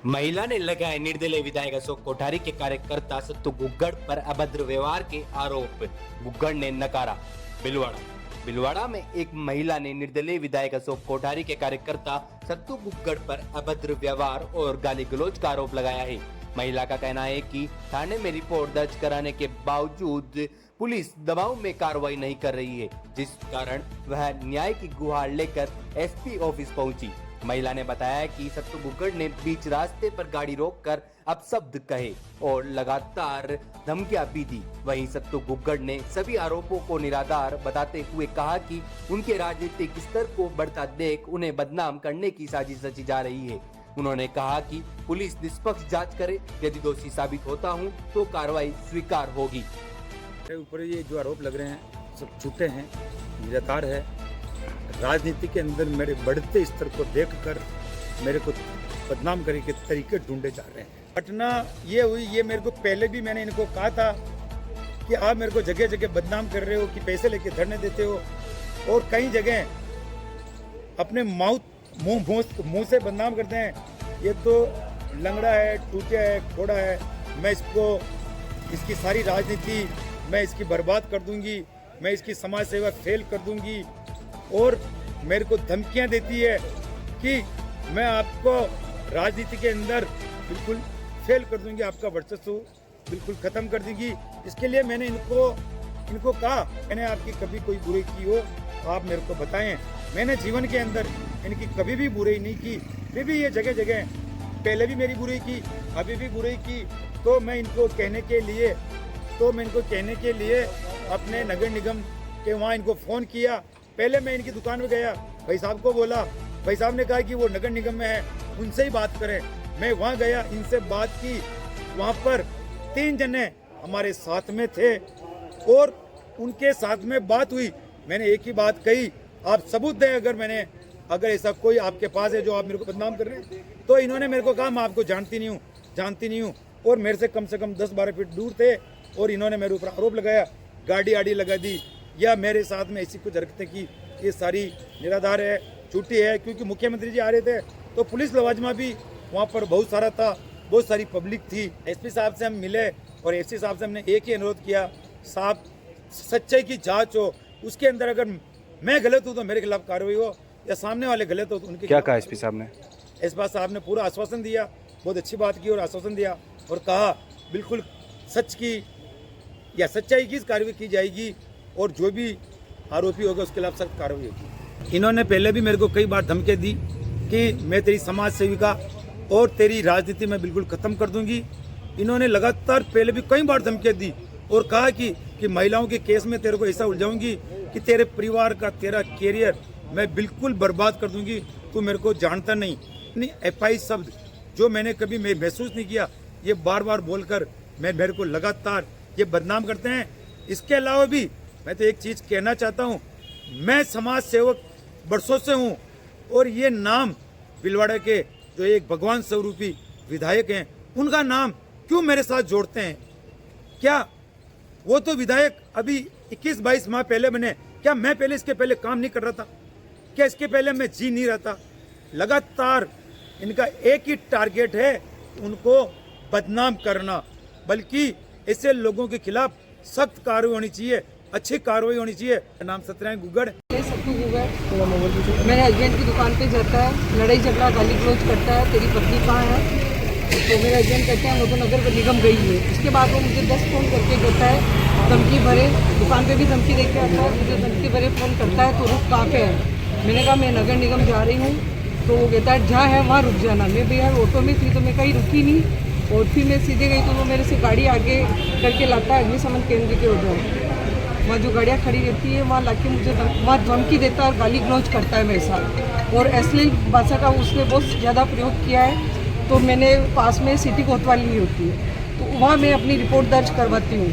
महिला ने लगाए निर्दलीय विधायक अशोक कोठारी के कार्यकर्ता सत्तू गुग्गड़ पर अभद्र व्यवहार के आरोप। गुग्गड़ ने नकारा। बिलवाड़ा में एक महिला ने निर्दलीय विधायक अशोक कोठारी के कार्यकर्ता सत्तू गुग्गड़ पर अभद्र व्यवहार और गाली गलौज का आरोप लगाया है। महिला का कहना है कि थाने में रिपोर्ट दर्ज कराने के बावजूद पुलिस दबाव में कार्रवाई नहीं कर रही है, जिस कारण वह न्याय की गुहार लेकर एसपी ऑफिस पहुंची। महिला ने बताया कि सत्तू गुग्गड़ ने बीच रास्ते पर गाड़ी रोककर अपशब्द कहे और लगातार धमकियां भी दी। वहीं सत्तू गुग्गड़ ने सभी आरोपों को निराधार बताते हुए कहा कि उनके राजनीतिक स्तर को बढ़ता देख उन्हें बदनाम करने की साजिश रची जा रही है। उन्होंने कहा कि पुलिस निष्पक्ष जांच करे, यदि दोषी साबित होता हूं तो कार्रवाई स्वीकार होगी। ऊपर ये जो आरोप लग रहे हैं सब झूठे हैं, निराधार है। राजनीति के अंदर मेरे बढ़ते स्तर को देखकर मेरे को बदनाम करने के तरीके ढूंढे जा रहे हैं। घटना ये हुई, ये मेरे को पहले भी मैंने इनको कहा था कि आप मेरे को जगह जगह बदनाम कर रहे हो, कि पैसे लेके धरने देते हो और कई जगह अपने मुंह से बदनाम करते हैं। ये तो लंगड़ा है, टूटिया है, खोड़ा है, मैं इसकी सारी राजनीति मैं इसकी बर्बाद कर दूंगी, मैं इसकी समाज सेवा फेल कर दूंगी। और मेरे को धमकियां देती है कि मैं आपको राजनीति के अंदर बिल्कुल फेल कर दूंगी, आपका वर्चस्व बिल्कुल खत्म कर दूंगी। इसके लिए मैंने इनको कहा, मैंने आपकी कभी कोई बुराई की हो आप मेरे को बताएं। मैंने जीवन के अंदर इनकी कभी भी बुराई नहीं की, फिर भी ये जगह जगह पहले भी मेरी बुराई की, अभी भी बुराई की। तो मैं इनको कहने के लिए अपने नगर निगम के वहाँ इनको फ़ोन किया। पहले मैं इनकी दुकान में गया, भाई साहब को बोला, भाई साहब ने कहा कि वो नगर निगम में है, उनसे ही बात करें। मैं वहाँ गया, इनसे बात की। वहाँ पर 3 जने हमारे साथ में थे और उनके साथ में बात हुई। मैंने एक ही बात कही, आप सबूत दें अगर ऐसा कोई आपके पास है जो आप मेरे को बदनाम कर रहे हैं। तो इन्होंने मेरे को कहा मैं आपको जानती नहीं हूँ और मेरे से कम 10-12 फीट दूर थे और इन्होंने मेरे ऊपर आरोप लगाया, गाड़ी आड़ी लगा दी या मेरे साथ में ऐसी कुछ हरकतें की। ये सारी निराधार है, झूठी है। क्योंकि मुख्यमंत्री जी आ रहे थे तो पुलिस लवाजमा भी वहाँ पर बहुत सारा था, बहुत सारी पब्लिक थी। एसपी साहब से हम मिले और एसपी साहब से हमने एक ही अनुरोध किया, साहब सच्चाई की जांच हो, उसके अंदर अगर मैं गलत हूँ तो मेरे खिलाफ कार्रवाई हो, या सामने वाले गलत हो तो उनके। क्या कहा एसपी साहब ने? एसपी साहब ने पूरा आश्वासन दिया, बहुत अच्छी बात की और आश्वासन दिया और कहा बिल्कुल सच की या सच्चाई की कार्रवाई की जाएगी और जो भी आरोपी होगा उसके खिलाफ सख्त कार्रवाई होगी। इन्होंने पहले भी मेरे को कई बार धमकी दी कि मैं तेरी समाज सेविका और तेरी राजनीति में बिल्कुल खत्म कर दूंगी। इन्होंने लगातार पहले भी कई बार धमकी दी और कहा कि महिलाओं के केस में तेरे को ऐसा उलझाऊंगी कि तेरे परिवार का, तेरा कैरियर मैं बिल्कुल बर्बाद कर दूंगी, तू मेरे को जानता नहीं। एफआई शब्द जो मैंने कभी महसूस नहीं किया, ये बार बार बोलकर मेरे को लगातार ये बदनाम करते हैं। इसके अलावा भी मैं तो एक चीज़ कहना चाहता हूँ, मैं समाज सेवक बरसों से हूँ और ये नाम बिलवाड़ा के जो एक भगवान स्वरूपी विधायक हैं उनका नाम क्यों मेरे साथ जोड़ते हैं? क्या वो तो विधायक अभी 21-22 माह पहले बने, क्या मैं पहले इसके पहले काम नहीं कर रहा था? क्या इसके पहले मैं जी नहीं रहा था? लगातार इनका एक ही टारगेट है, उनको बदनाम करना। बल्कि ऐसे लोगों के खिलाफ सख्त कार्रवाई होनी चाहिए, अच्छी कार्रवाई होनी चाहिए। नाम सत्यनारायण गुग्गड़। सत्तू गुग्गड़ मेरे हस्बैंड की दुकान पे जाता है, लड़ाई झगड़ा गाली गलौज करता है, तेरी पत्नी कहाँ है? तो मेरे हस्बैंड कहते हैं वो तो नगर निगम गई है। उसके बाद वो मुझे 10 फ़ोन करके कहता है, धमकी भरे, दुकान पे भी धमकी दे के आता है, मुझे धमकी भरे फ़ोन करता है, तो रुक कहाँ पे है? मैंने कहा मैं नगर निगम जा रही हूँ। तो वो कहता है जहाँ है वहाँ रुक जाना। मैं भैया ऑटो में थी तो मैं कहीं रुकी नहीं और फिर मैं सीधे गई तो वो मेरे से गाड़ी आगे करके लाता है अग्निशमन केंद्र के उधर, वहाँ जो गाड़ियाँ खड़ी रहती है वहाँ लाके मुझे वहाँ धमकी देता है और गाली गलौज करता है मेरे साथ और अश्लील भाषा का उसने बहुत ज़्यादा प्रयोग किया है। तो मैंने पास में सिटी कोतवाली होती है तो वहाँ मैं अपनी रिपोर्ट दर्ज करवाती हूँ।